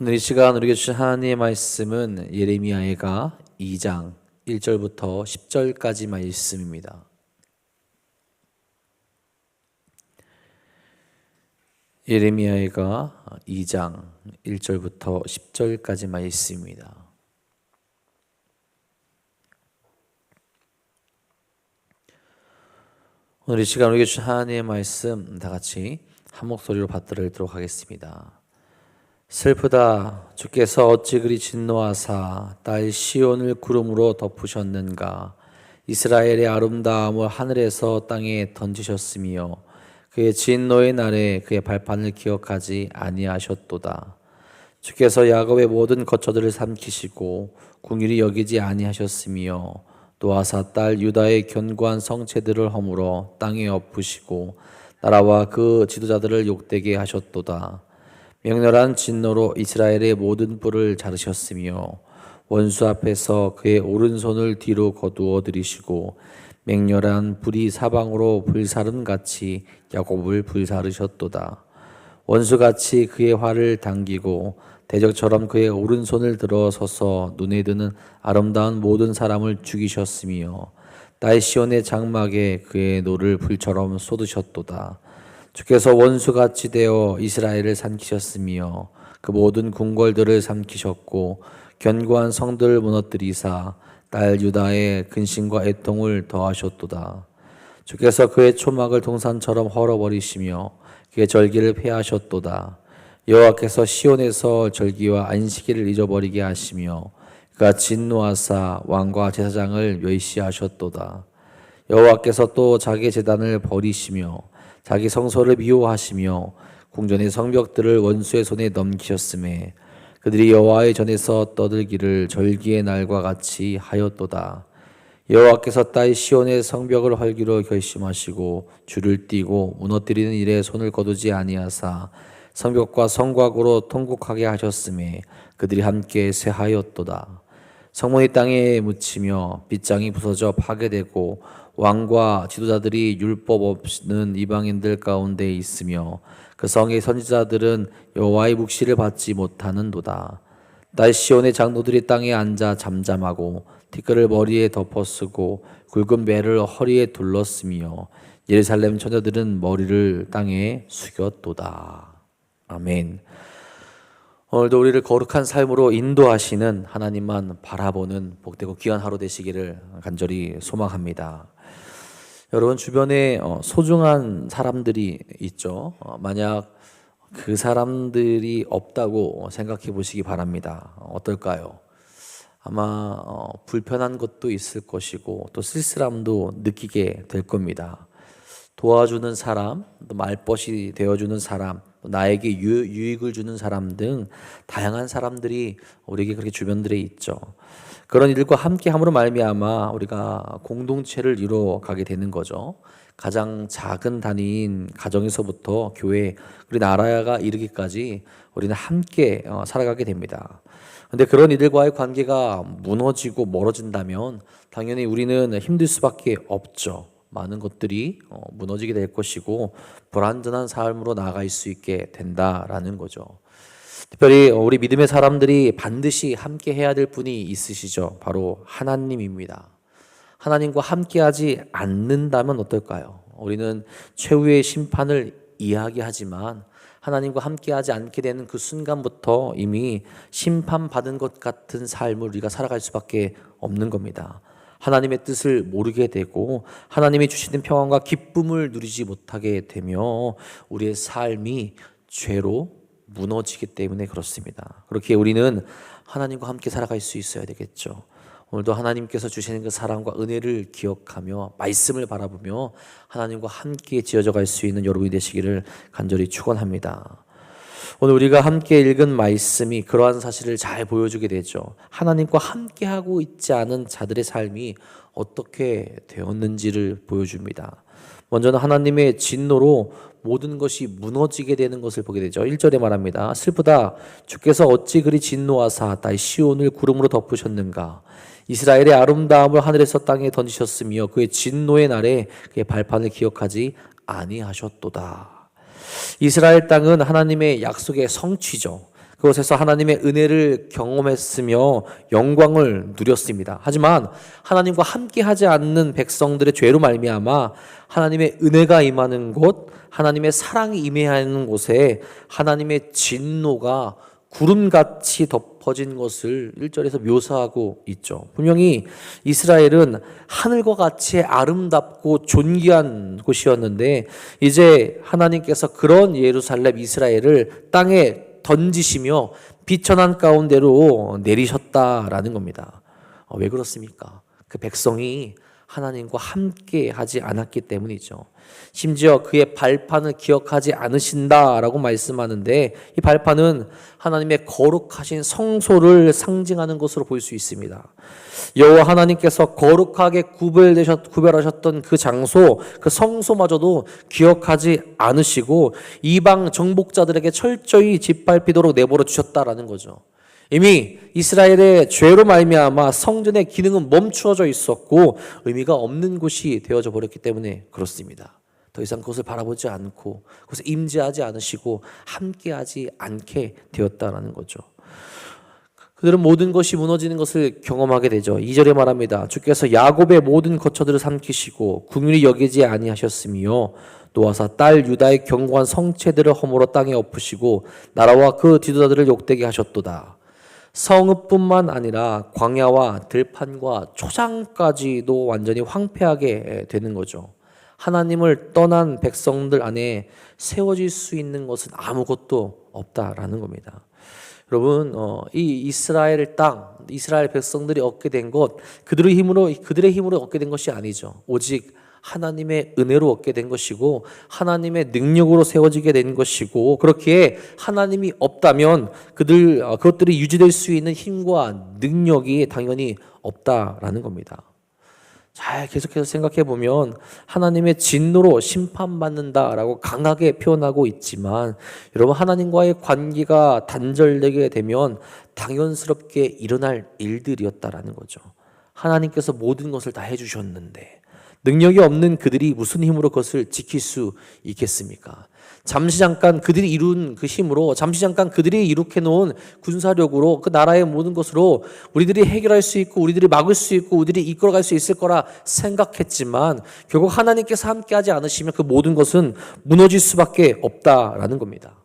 오늘 이 시간 우리에게 주신 하나님의 말씀은 예레미야가 2장 1절부터 10절까지 말씀입니다. 예레미야가 2장 1절부터 10절까지 말씀입니다. 오늘 이 시간 우리에게 주신 하나님의 말씀 다 같이 한 목소리로 받들도록 하겠습니다. 슬프다. 주께서 어찌 그리 진노하사 딸 시온을 구름으로 덮으셨는가. 이스라엘의 아름다움을 하늘에서 땅에 던지셨으며 그의 진노의 날에 그의 발판을 기억하지 아니하셨도다. 주께서 야곱의 모든 거처들을 삼키시고 궁일이 여기지 아니하셨으며 노아사 딸 유다의 견고한 성체들을 허물어 땅에 엎으시고 나라와 그 지도자들을 욕되게 하셨도다. 맹렬한 진노로 이스라엘의 모든 뿔을 자르셨으며 원수 앞에서 그의 오른손을 뒤로 거두어 들이시고 맹렬한 불이 사방으로 불사름같이 야곱을 불사르셨도다. 원수같이 그의 활을 당기고 대적처럼 그의 오른손을 들어서서 눈에 드는 아름다운 모든 사람을 죽이셨으며 딸 시온의 장막에 그의 노를 불처럼 쏟으셨도다. 주께서 원수같이 되어 이스라엘을 삼키셨으며 그 모든 궁궐들을 삼키셨고 견고한 성들을 무너뜨리사 딸 유다의 근심과 애통을 더하셨도다. 주께서 그의 초막을 동산처럼 헐어버리시며 그의 절기를 폐하셨도다. 여호와께서 시온에서 절기와 안식일을 잊어버리게 하시며 그가 진노하사 왕과 제사장을 멸시하셨도다. 여호와께서 또 자기의 제단을 버리시며 자기 성소를 미워하시며 궁전의 성벽들을 원수의 손에 넘기셨음에 그들이 여호와의 전에서 떠들기를 절기의 날과 같이 하였도다. 여호와께서 딸 시온의 성벽을 헐기로 결심하시고 줄을 띠고 무너뜨리는 일에 손을 거두지 아니하사 성벽과 성곽으로 통곡하게 하셨음에 그들이 함께 쇠하였도다. 성문이 땅에 묻히며 빗장이 부서져 파괴되고 왕과 지도자들이 율법 없는 이방인들 가운데 있으며 그 성의 선지자들은 여호와의 묵시를 받지 못하는도다. 딸 시온의 장로들이 땅에 앉아 잠잠하고 티끌을 머리에 덮어쓰고 굵은 배를 허리에 둘렀으며 예루살렘 처녀들은 머리를 땅에 숙였도다. 아멘. 오늘도 우리를 거룩한 삶으로 인도하시는 하나님만 바라보는 복되고 귀한 하루 되시기를 간절히 소망합니다. 여러분 주변에 소중한 사람들이 있죠. 만약 그 사람들이 없다고 생각해 보시기 바랍니다. 어떨까요? 아마 불편한 것도 있을 것이고 또 쓸쓸함도 느끼게 될 겁니다. 도와주는 사람, 또 말벗이 되어주는 사람, 나에게 유익을 주는 사람 등 다양한 사람들이 우리에게 그렇게 주변들에 있죠. 그런 이들과 함께함으로 말미암아 우리가 공동체를 이루어가게 되는 거죠. 가장 작은 단위인 가정에서부터 교회, 그리고 나라가 이르기까지 우리는 함께 살아가게 됩니다. 그런데 그런 이들과의 관계가 무너지고 멀어진다면 당연히 우리는 힘들 수밖에 없죠. 많은 것들이 무너지게 될 것이고 불완전한 삶으로 나아갈 수 있게 된다라는 거죠. 특별히 우리 믿음의 사람들이 반드시 함께 해야 될 분이 있으시죠. 바로 하나님입니다. 하나님과 함께하지 않는다면 어떨까요? 우리는 최후의 심판을 이야기하지만 하나님과 함께하지 않게 되는 그 순간부터 이미 심판받은 것 같은 삶을 우리가 살아갈 수밖에 없는 겁니다. 하나님의 뜻을 모르게 되고 하나님이 주시는 평안과 기쁨을 누리지 못하게 되며 우리의 삶이 죄로 무너지기 때문에 그렇습니다. 그렇게 우리는 하나님과 함께 살아갈 수 있어야 되겠죠. 오늘도 하나님께서 주시는 그 사랑과 은혜를 기억하며 말씀을 바라보며 하나님과 함께 지어져 갈 수 있는 여러분이 되시기를 간절히 축원합니다. 오늘 우리가 함께 읽은 말씀이 그러한 사실을 잘 보여주게 되죠. 하나님과 함께하고 있지 않은 자들의 삶이 어떻게 되었는지를 보여줍니다. 먼저는 하나님의 진노로 모든 것이 무너지게 되는 것을 보게 되죠. 1절에 말합니다. 슬프다. 주께서 어찌 그리 진노하사 딸 시온을 구름으로 덮으셨는가. 이스라엘의 아름다움을 하늘에서 땅에 던지셨으며 그의 진노의 날에 그의 발판을 기억하지 아니하셨도다. 이스라엘 땅은 하나님의 약속의 성취죠. 그곳에서 하나님의 은혜를 경험했으며 영광을 누렸습니다. 하지만 하나님과 함께하지 않는 백성들의 죄로 말미암아 하나님의 은혜가 임하는 곳, 하나님의 사랑이 임하는 곳에 하나님의 진노가 구름같이 덮어진 것을 1절에서 묘사하고 있죠. 분명히 이스라엘은 하늘과 같이 아름답고 존귀한 곳이었는데 이제 하나님께서 그런 예루살렘 이스라엘을 땅에 던지시며 비천한 가운데로 내리셨다라는 겁니다. 왜 그렇습니까? 그 백성이 하나님과 함께 하지 않았기 때문이죠. 심지어 그의 발판을 기억하지 않으신다라고 말씀하는데 이 발판은 하나님의 거룩하신 성소를 상징하는 것으로 볼 수 있습니다. 여호와 하나님께서 거룩하게 구별하셨던 그 장소, 그 성소마저도 기억하지 않으시고 이방 정복자들에게 철저히 짓밟히도록 내버려 주셨다라는 거죠. 이미 이스라엘의 죄로 말미암아 성전의 기능은 멈추어져 있었고 의미가 없는 곳이 되어져 버렸기 때문에 그렇습니다. 더 이상 그것을 바라보지 않고 그것을 임재하지 않으시고 함께하지 않게 되었다라는 거죠. 그들은 모든 것이 무너지는 것을 경험하게 되죠. 2절에 말합니다. 주께서 야곱의 모든 거처들을 삼키시고 긍휼히 여기지 아니하셨으며 노아사 딸 유다의 견고한 성체들을 허물어 땅에 엎으시고 나라와 그 지도자들을 욕되게 하셨도다. 성읍뿐만 아니라 광야와 들판과 초장까지도 완전히 황폐하게 되는 거죠. 하나님을 떠난 백성들 안에 세워질 수 있는 것은 아무것도 없다라는 겁니다. 여러분, 이 이스라엘 땅, 이스라엘 백성들이 얻게 된 것, 그들의 힘으로 얻게 된 것이 아니죠. 오직 하나님의 은혜로 얻게 된 것이고 하나님의 능력으로 세워지게 된 것이고 그렇기에 하나님이 없다면 그것들이 유지될 수 있는 힘과 능력이 당연히 없다라는 겁니다. 잘 계속해서 생각해 보면 하나님의 진노로 심판받는다라고 강하게 표현하고 있지만 여러분 하나님과의 관계가 단절되게 되면 당연스럽게 일어날 일들이었다라는 거죠. 하나님께서 모든 것을 다 해주셨는데 능력이 없는 그들이 무슨 힘으로 그것을 지킬 수 있겠습니까? 잠시 잠깐 그들이 이룬 그 힘으로 잠시 잠깐 그들이 이룩해 놓은 군사력으로 그 나라의 모든 것으로 우리들이 해결할 수 있고 우리들이 막을 수 있고 우리들이 이끌어갈 수 있을 거라 생각했지만 결국 하나님께서 함께하지 않으시면 그 모든 것은 무너질 수밖에 없다라는 겁니다.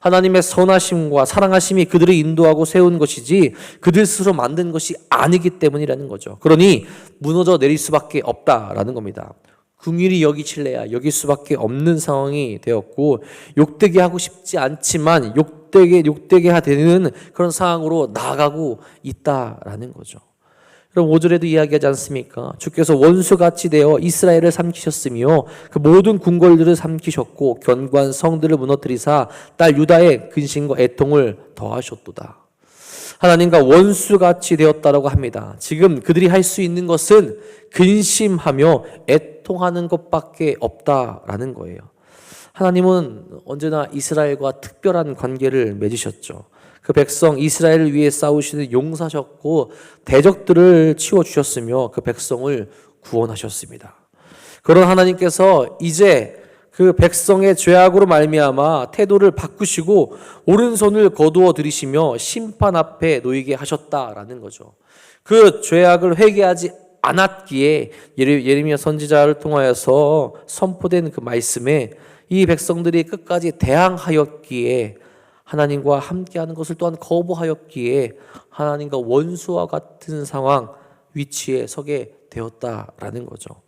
하나님의 선하심과 사랑하심이 그들을 인도하고 세운 것이지 그들 스스로 만든 것이 아니기 때문이라는 거죠. 그러니 무너져 내릴 수밖에 없다라는 겁니다. 긍휼히 여기실래야 여길 수밖에 없는 상황이 되었고 욕되게 하고 싶지 않지만 욕되게 되는 그런 상황으로 나아가고 있다라는 거죠. 그럼 5절에도 이야기하지 않습니까? 주께서 원수같이 되어 이스라엘을 삼키셨으며 그 모든 궁궐들을 삼키셨고 견고한 성들을 무너뜨리사 딸 유다의 근심과 애통을 더하셨도다. 하나님과 원수같이 되었다라고 합니다. 지금 그들이 할 수 있는 것은 근심하며 애통하는 것밖에 없다라는 거예요. 하나님은 언제나 이스라엘과 특별한 관계를 맺으셨죠. 그 백성 이스라엘을 위해 싸우시는 용사셨고 대적들을 치워주셨으며 그 백성을 구원하셨습니다. 그런 하나님께서 이제 그 백성의 죄악으로 말미암아 태도를 바꾸시고 오른손을 거두어 들이시며 심판 앞에 놓이게 하셨다라는 거죠. 그 죄악을 회개하지 않았기에 예레미야 선지자를 통하여서 선포된 그 말씀에 이 백성들이 끝까지 대항하였기에 하나님과 함께하는 것을 또한 거부하였기에 하나님과 원수와 같은 상황 위치에 서게 되었다라는 거죠.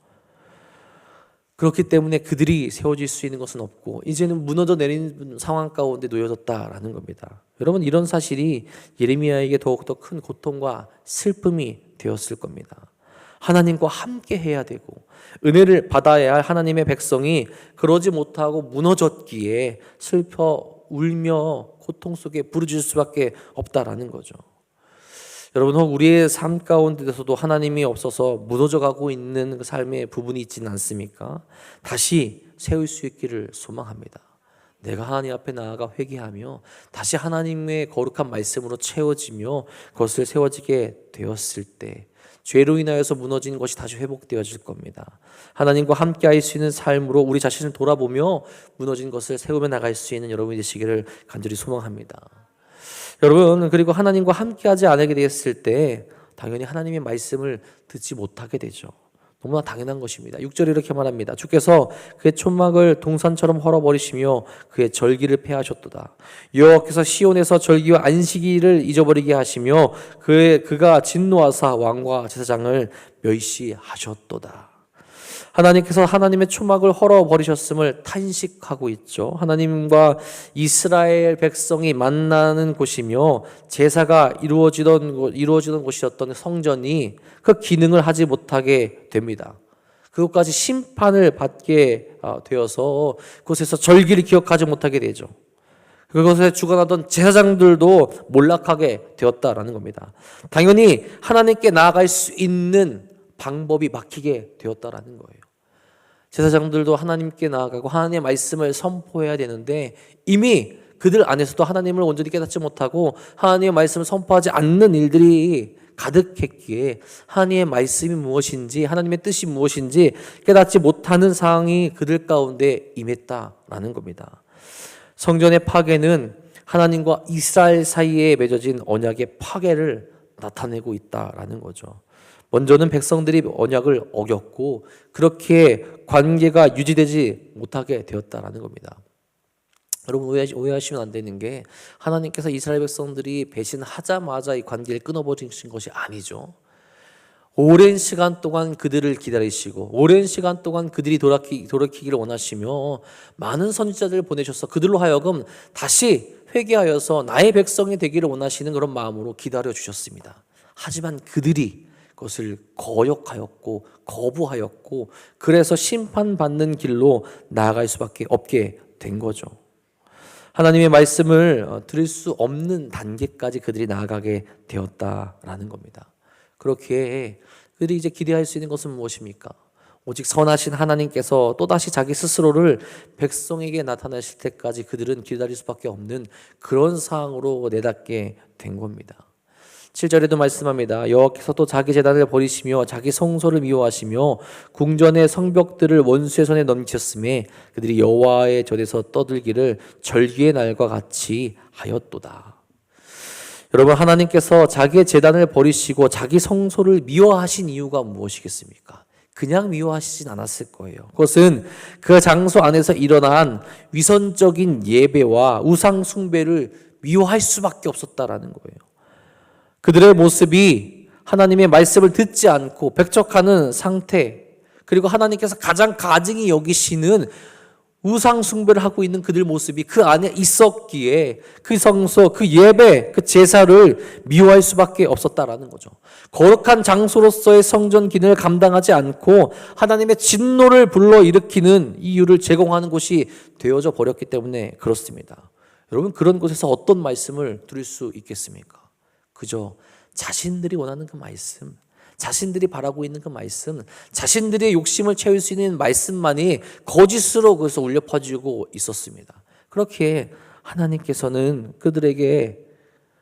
그렇기 때문에 그들이 세워질 수 있는 것은 없고 이제는 무너져 내리는 상황 가운데 놓여졌다라는 겁니다. 여러분 이런 사실이 예레미야에게 더욱더 큰 고통과 슬픔이 되었을 겁니다. 하나님과 함께 해야 되고 은혜를 받아야 할 하나님의 백성이 그러지 못하고 무너졌기에 슬퍼 울며 고통 속에 부르짖을 수밖에 없다라는 거죠. 여러분 혹 우리의 삶 가운데서도 하나님이 없어서 무너져가고 있는 그 삶의 부분이 있지는 않습니까? 다시 세울 수 있기를 소망합니다. 내가 하나님 앞에 나아가 회개하며 다시 하나님의 거룩한 말씀으로 채워지며 그것을 세워지게 되었을 때 죄로 인하여서 무너진 것이 다시 회복되어질 겁니다. 하나님과 함께 할 수 있는 삶으로 우리 자신을 돌아보며 무너진 것을 세우며 나갈 수 있는 여러분이 되시기를 간절히 소망합니다. 여러분, 그리고 하나님과 함께하지 않게 되었을 때 당연히 하나님의 말씀을 듣지 못하게 되죠. 너무나 당연한 것입니다. 6절에 이렇게 말합니다. 주께서 그의 촌막을 동산처럼 헐어버리시며 그의 절기를 폐하셨도다. 여호와께서 시온에서 절기와 안식일을 잊어버리게 하시며 그가 진노하사 왕과 제사장을 멸시하셨도다. 하나님께서 하나님의 촌막을 헐어버리셨음을 탄식하고 있죠. 하나님과 이스라엘 백성이 만나는 곳이며 제사가 이루어지던 곳이었던 성전이 그 기능을 하지 못하게 됩니다. 그것까지 심판을 받게 되어서 그곳에서 절기를 기억하지 못하게 되죠. 그것에 주관하던 제사장들도 몰락하게 되었다라는 겁니다. 당연히 하나님께 나아갈 수 있는 방법이 막히게 되었다라는 거예요. 제사장들도 하나님께 나아가고 하나님의 말씀을 선포해야 되는데 이미 그들 안에서도 하나님을 온전히 깨닫지 못하고 하나님의 말씀을 선포하지 않는 일들이 가득했기에 하나님의 말씀이 무엇인지 하나님의 뜻이 무엇인지 깨닫지 못하는 상황이 그들 가운데 임했다라는 겁니다. 성전의 파괴는 하나님과 이스라엘 사이에 맺어진 언약의 파괴를 나타내고 있다라는 거죠. 먼저는 백성들이 언약을 어겼고 그렇게 관계가 유지되지 못하게 되었다라는 겁니다. 여러분, 오해하시면 안 되는 게 하나님께서 이스라엘 백성들이 배신하자마자 이 관계를 끊어버리신 것이 아니죠. 오랜 시간 동안 그들을 기다리시고 오랜 시간 동안 그들이 돌이키기를 원하시며 많은 선지자들을 보내셔서 그들로 하여금 다시 회개하여서 나의 백성이 되기를 원하시는 그런 마음으로 기다려 주셨습니다. 하지만 그들이 그것을 거역하였고 거부하였고 그래서 심판받는 길로 나아갈 수밖에 없게 된 거죠. 하나님의 말씀을 들을 수 없는 단계까지 그들이 나아가게 되었다라는 겁니다. 그렇게 그들이 이제 기대할 수 있는 것은 무엇입니까? 오직 선하신 하나님께서 또다시 자기 스스로를 백성에게 나타나실 때까지 그들은 기다릴 수밖에 없는 그런 상황으로 내닫게 된 겁니다. 7절에도 말씀합니다. 여호와께서 또 자기 제단을 버리시며 자기 성소를 미워하시며 궁전의 성벽들을 원수의 손에 넘기셨음에 그들이 여호와의 전에서 떠들기를 절기의 날과 같이 하였도다. 여러분, 하나님께서 자기의 제단을 버리시고 자기 성소를 미워하신 이유가 무엇이겠습니까? 그냥 미워하시진 않았을 거예요. 그것은 그 장소 안에서 일어난 위선적인 예배와 우상 숭배를 미워할 수밖에 없었다라는 거예요. 그들의 모습이 하나님의 말씀을 듣지 않고 백척하는 상태, 그리고 하나님께서 가장 가증히 여기시는 우상 숭배를 하고 있는 그들 모습이 그 안에 있었기에 그 성소, 그 예배, 그 제사를 미워할 수밖에 없었다라는 거죠. 거룩한 장소로서의 성전 기능을 감당하지 않고 하나님의 진노를 불러일으키는 이유를 제공하는 곳이 되어져 버렸기 때문에 그렇습니다. 여러분, 그런 곳에서 어떤 말씀을 들을 수 있겠습니까? 그저 자신들이 원하는 그 말씀, 자신들이 바라고 있는 그 말씀, 자신들의 욕심을 채울 수 있는 말씀만이 거짓으로 그래서 울려 퍼지고 있었습니다. 그렇게 하나님께서는 그들에게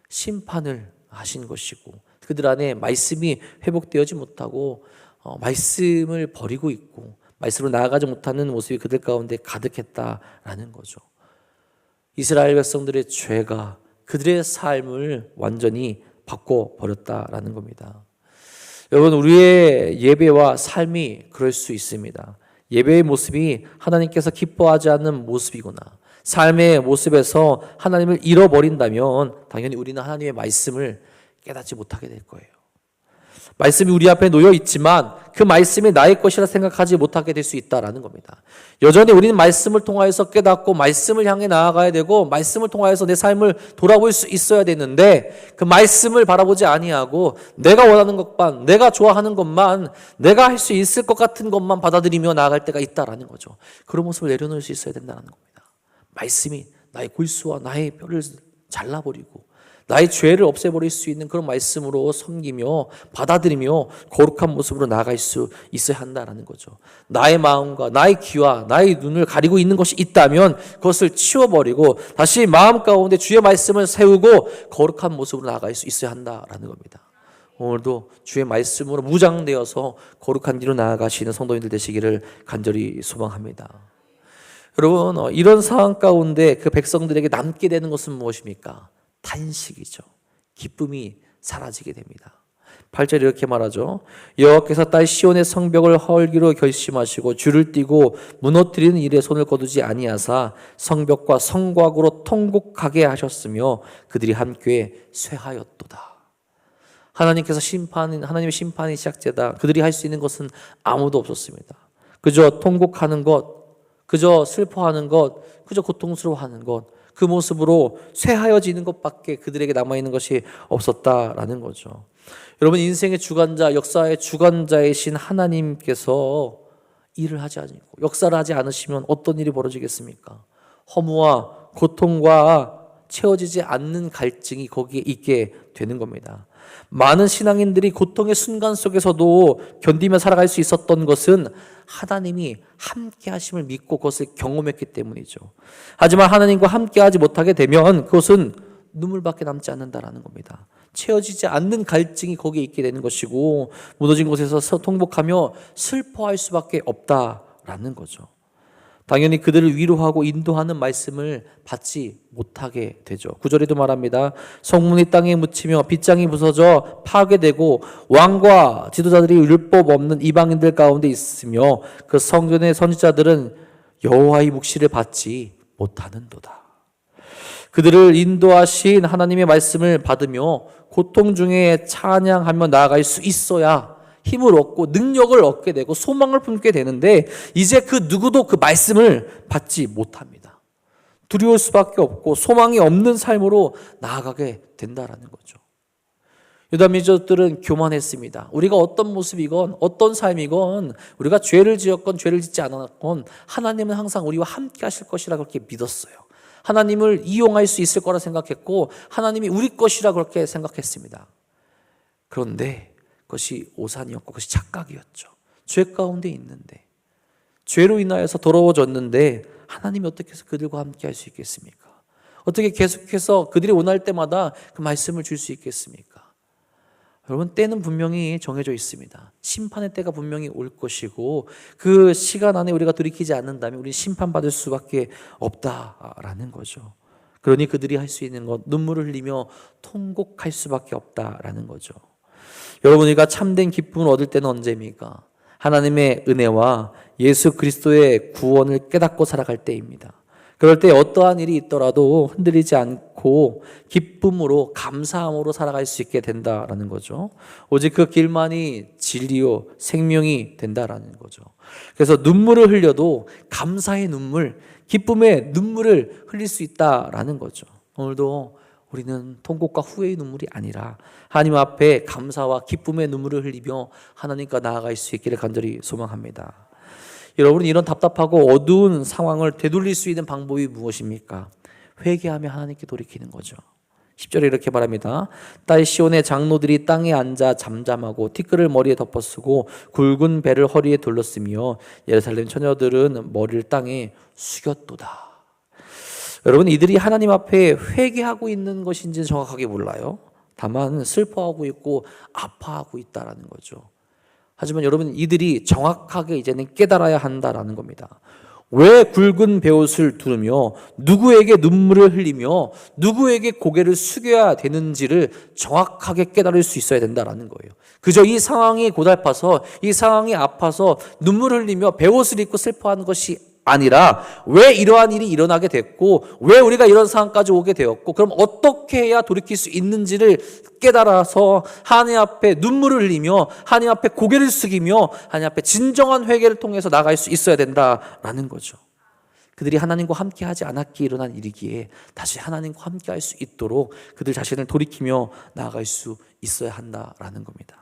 심판을 하신 것이고 그들 안에 말씀이 회복되어지 못하고 말씀을 버리고 있고 말씀으로 나아가지 못하는 모습이 그들 가운데 가득했다라는 거죠. 이스라엘 백성들의 죄가 그들의 삶을 완전히 바꿔버렸다라는 겁니다. 여러분, 우리의 예배와 삶이 그럴 수 있습니다. 예배의 모습이 하나님께서 기뻐하지 않는 모습이구나. 삶의 모습에서 하나님을 잃어버린다면 당연히 우리는 하나님의 말씀을 깨닫지 못하게 될 거예요. 말씀이 우리 앞에 놓여 있지만 그 말씀이 나의 것이라 생각하지 못하게 될 수 있다라는 겁니다. 여전히 우리는 말씀을 통하여서 깨닫고 말씀을 향해 나아가야 되고 말씀을 통하여서 내 삶을 돌아볼 수 있어야 되는데 그 말씀을 바라보지 아니하고 내가 원하는 것만, 내가 좋아하는 것만, 내가 할 수 있을 것 같은 것만 받아들이며 나아갈 때가 있다라는 거죠. 그런 모습을 내려놓을 수 있어야 된다는 겁니다. 말씀이 나의 골수와 나의 뼈를 잘라버리고 나의 죄를 없애버릴 수 있는 그런 말씀으로 섬기며 받아들이며 거룩한 모습으로 나아갈 수 있어야 한다는 거죠. 나의 마음과 나의 귀와 나의 눈을 가리고 있는 것이 있다면 그것을 치워버리고 다시 마음 가운데 주의 말씀을 세우고 거룩한 모습으로 나아갈 수 있어야 한다는 겁니다. 오늘도 주의 말씀으로 무장되어서 거룩한 길로 나아가시는 성도님들 되시기를 간절히 소망합니다. 여러분, 이런 상황 가운데 그 백성들에게 남게 되는 것은 무엇입니까? 탄식이죠. 기쁨이 사라지게 됩니다. 8절 이렇게 말하죠. 여호와께서 딸 시온의 성벽을 헐기로 결심하시고 줄을 띠고 무너뜨리는 일에 손을 거두지 아니하사 성벽과 성곽으로 통곡하게 하셨으며 그들이 함께 쇠하였도다. 하나님의 심판이 시작되다. 그들이 할 수 있는 것은 아무도 없었습니다. 그저 통곡하는 것, 그저 슬퍼하는 것, 그저 고통스러워하는 것, 그 모습으로 쇠하여지는 것밖에 그들에게 남아있는 것이 없었다라는 거죠. 여러분, 인생의 주관자, 역사의 주관자이신 하나님께서 일을 하지 않고 역사를 하지 않으시면 어떤 일이 벌어지겠습니까? 허무와 고통과 채워지지 않는 갈증이 거기에 있게 되는 겁니다. 많은 신앙인들이 고통의 순간 속에서도 견디며 살아갈 수 있었던 것은 하나님이 함께 하심을 믿고 그것을 경험했기 때문이죠. 하지만 하나님과 함께 하지 못하게 되면 그것은 눈물밖에 남지 않는다라는 겁니다. 채워지지 않는 갈증이 거기에 있게 되는 것이고 무너진 곳에서 통곡하며 슬퍼할 수밖에 없다라는 거죠. 당연히 그들을 위로하고 인도하는 말씀을 받지 못하게 되죠. 9절에도 말합니다. 성문이 땅에 묻히며 빗장이 부서져 파괴되고 왕과 지도자들이 율법 없는 이방인들 가운데 있으며 그 성전의 선지자들은 여호와의 묵시를 받지 못하는도다. 그들을 인도하신 하나님의 말씀을 받으며 고통 중에 찬양하며 나아갈 수 있어야 힘을 얻고 능력을 얻게 되고 소망을 품게 되는데 이제 그 누구도 그 말씀을 받지 못합니다. 두려울 수밖에 없고 소망이 없는 삶으로 나아가게 된다라는 거죠. 유다 민족들은 교만했습니다. 우리가 어떤 모습이건 어떤 삶이건 우리가 죄를 지었건 죄를 짓지 않았건 하나님은 항상 우리와 함께 하실 것이라 그렇게 믿었어요. 하나님을 이용할 수 있을 거라 생각했고 하나님이 우리 것이라 그렇게 생각했습니다. 그런데 그것이 오산이었고 그것이 착각이었죠. 죄 가운데 있는데 죄로 인하여서 더러워졌는데 하나님이 어떻게 해서 그들과 함께 할 수 있겠습니까? 어떻게 계속해서 그들이 원할 때마다 그 말씀을 줄 수 있겠습니까? 여러분, 때는 분명히 정해져 있습니다. 심판의 때가 분명히 올 것이고 그 시간 안에 우리가 돌이키지 않는다면 우리는 심판받을 수밖에 없다라는 거죠. 그러니 그들이 할 수 있는 것, 눈물을 흘리며 통곡할 수밖에 없다라는 거죠. 여러분, 우리가 참된 기쁨을 얻을 때는 언제입니까? 하나님의 은혜와 예수 그리스도의 구원을 깨닫고 살아갈 때입니다. 그럴 때 어떠한 일이 있더라도 흔들리지 않고 기쁨으로 감사함으로 살아갈 수 있게 된다라는 거죠. 오직 그 길만이 진리요 생명이 된다라는 거죠. 그래서 눈물을 흘려도 감사의 눈물, 기쁨의 눈물을 흘릴 수 있다라는 거죠. 오늘도 우리는 통곡과 후회의 눈물이 아니라 하나님 앞에 감사와 기쁨의 눈물을 흘리며 하나님과 나아갈 수 있기를 간절히 소망합니다. 여러분, 이런 답답하고 어두운 상황을 되돌릴 수 있는 방법이 무엇입니까? 회개하며 하나님께 돌이키는 거죠. 10절에 이렇게 말합니다. 딸 시온의 장로들이 땅에 앉아 잠잠하고 티끌을 머리에 덮어쓰고 굵은 배를 허리에 둘렀으며 예루살렘 처녀들은 머리를 땅에 숙였도다. 여러분, 이들이 하나님 앞에 회개하고 있는 것인지 정확하게 몰라요. 다만 슬퍼하고 있고 아파하고 있다라는 거죠. 하지만 여러분, 이들이 정확하게 이제는 깨달아야 한다라는 겁니다. 왜 굵은 베옷을 두르며 누구에게 눈물을 흘리며 누구에게 고개를 숙여야 되는지를 정확하게 깨달을 수 있어야 된다라는 거예요. 그저 이 상황이 고달파서 이 상황이 아파서 눈물을 흘리며 베옷을 입고 슬퍼하는 것이 아니라 왜 이러한 일이 일어나게 됐고 왜 우리가 이런 상황까지 오게 되었고 그럼 어떻게 해야 돌이킬 수 있는지를 깨달아서 하나님 앞에 눈물을 흘리며 하나님 앞에 고개를 숙이며 하나님 앞에 진정한 회개를 통해서 나갈 수 있어야 된다라는 거죠. 그들이 하나님과 함께 하지 않았기에 일어난 일이기에 다시 하나님과 함께 할 수 있도록 그들 자신을 돌이키며 나아갈 수 있어야 한다라는 겁니다.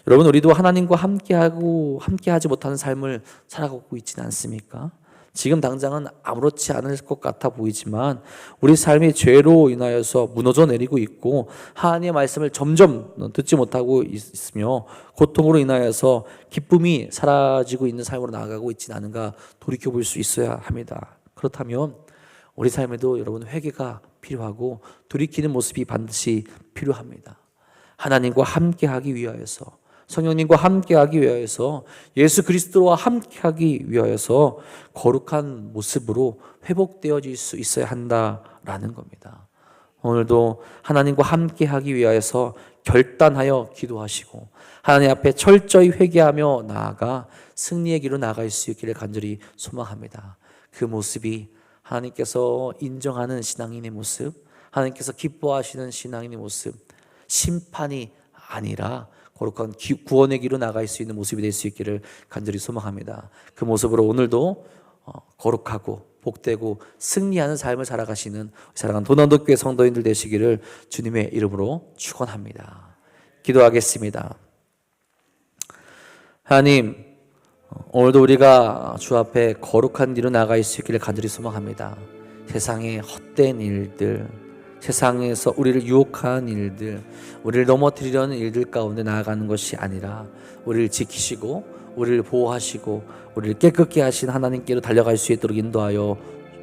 여러분, 우리도 하나님과 함께하지 못하는 삶을 살아가고 있지는 않습니까? 지금 당장은 아무렇지 않을 것 같아 보이지만 우리 삶이 죄로 인하여서 무너져 내리고 있고 하나님의 말씀을 점점 듣지 못하고 있으며 고통으로 인하여서 기쁨이 사라지고 있는 삶으로 나아가고 있지는 않은가 돌이켜볼 수 있어야 합니다. 그렇다면 우리 삶에도 여러분 회개가 필요하고 돌이키는 모습이 반드시 필요합니다. 하나님과 함께하기 위하여서 성령님과 함께하기 위하여서 예수 그리스도와 함께하기 위하여서 거룩한 모습으로 회복되어질 수 있어야 한다라는 겁니다. 오늘도 하나님과 함께 하기 위하여서 결단하여 기도하시고 하나님 앞에 철저히 회개하며 나아가 승리의 길로 나아갈 수 있기를 간절히 소망합니다. 그 모습이 하나님께서 인정하는 신앙인의 모습, 하나님께서 기뻐하시는 신앙인의 모습, 심판이 아니라 거룩한 구원의 길로 나갈 수 있는 모습이 될 수 있기를 간절히 소망합니다. 그 모습으로 오늘도 거룩하고 복되고 승리하는 삶을 살아가시는 사랑하는 도난도교회 성도인들 되시기를 주님의 이름으로 축원합니다. 기도하겠습니다. 하나님, 오늘도 우리가 주 앞에 거룩한 길로 나갈 수 있기를 간절히 소망합니다. 세상의 헛된 일들, 세상에서 우리를 유혹하는 일들, 우리를 넘어뜨리려는 일들 가운데 나아가는 것이 아니라 우리를 지키시고 우리를 보호하시고 우리를 깨끗게 하신 하나님께로 달려갈 수 있도록 인도하여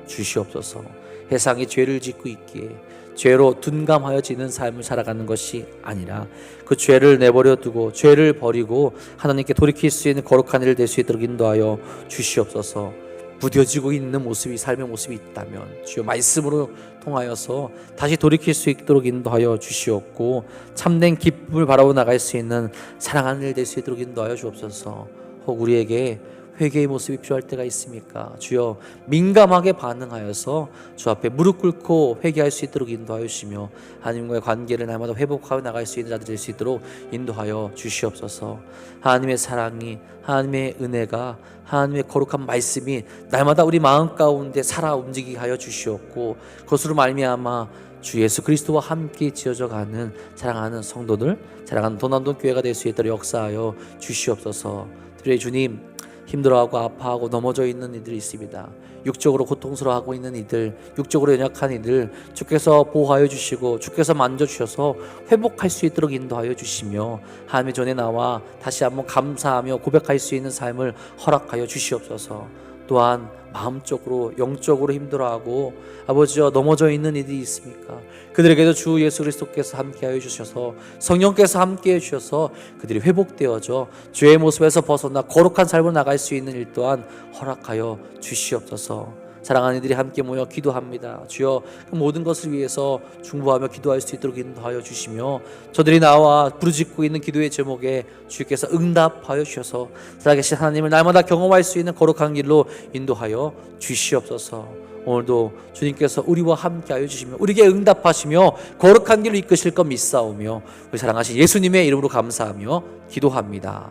주시옵소서. 세상에 죄를 짓고 있기에 죄로 둔감하여 지는 삶을 살아가는 것이 아니라 그 죄를 내버려 두고 죄를 버리고 하나님께 돌이킬 수 있는 거룩한 일 될 수 있도록 인도하여 주시옵소서. 무뎌지고 있는 모습이 삶의 모습이 있다면 주여 말씀으로 통하여서 다시 돌이킬 수 있도록 인도하여 주시옵고 참된 기쁨을 바라보 나갈 수 있는 사랑하는 일 될 수 있도록 인도하여 주옵소서. 혹 우리에게 회개의 모습이 필요할 때가 있습니까? 주여 민감하게 반응하여서 주 앞에 무릎 꿇고 회개할 수 있도록 인도하여 주시며 하나님과의 관계를 날마다 회복하여 나갈 수 있는 자들 될 수 있도록 인도하여 주시옵소서. 하나님의 사랑이, 하나님의 은혜가, 하나님의 거룩한 말씀이 날마다 우리 마음 가운데 살아 움직이게 하여 주시옵고 그것으로 말미암아 주 예수 그리스도와 함께 지어져 가는 사랑하는 성도들, 사랑하는 도난동 교회가 될 수 있도록 역사하여 주시옵소서. 특별히 주님, 힘들어하고 아파하고 넘어져 있는 이들이 있습니다. 육적으로 고통스러워하고 있는 이들, 육적으로 연약한 이들 주께서 보호하여 주시고 주께서 만져주셔서 회복할 수 있도록 인도하여 주시며 하나님의 전에 나와 다시 한번 감사하며 고백할 수 있는 삶을 허락하여 주시옵소서. 또한 마음적으로 영적으로 힘들어하고 아버지여 넘어져 있는 이들이 있습니까? 그들에게도 주 예수 그리스도께서 함께하여 주셔서 성령께서 함께해 주셔서 그들이 회복되어져 죄의 모습에서 벗어나 거룩한 삶을 나갈 수 있는 일 또한 허락하여 주시옵소서. 사랑하는 이들이 함께 모여 기도합니다. 주여 그 모든 것을 위해서 중보하며 기도할 수 있도록 인도하여 주시며 저들이 나와 부르짖고 있는 기도의 제목에 주께서 응답하여 주셔서 살아계신 하나님을 날마다 경험할 수 있는 거룩한 길로 인도하여 주시옵소서. 오늘도 주님께서 우리와 함께하여 주시며 우리에게 응답하시며 거룩한 길로 이끄실 것 믿사오며 우리 사랑하신 예수님의 이름으로 감사하며 기도합니다.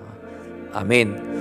아멘.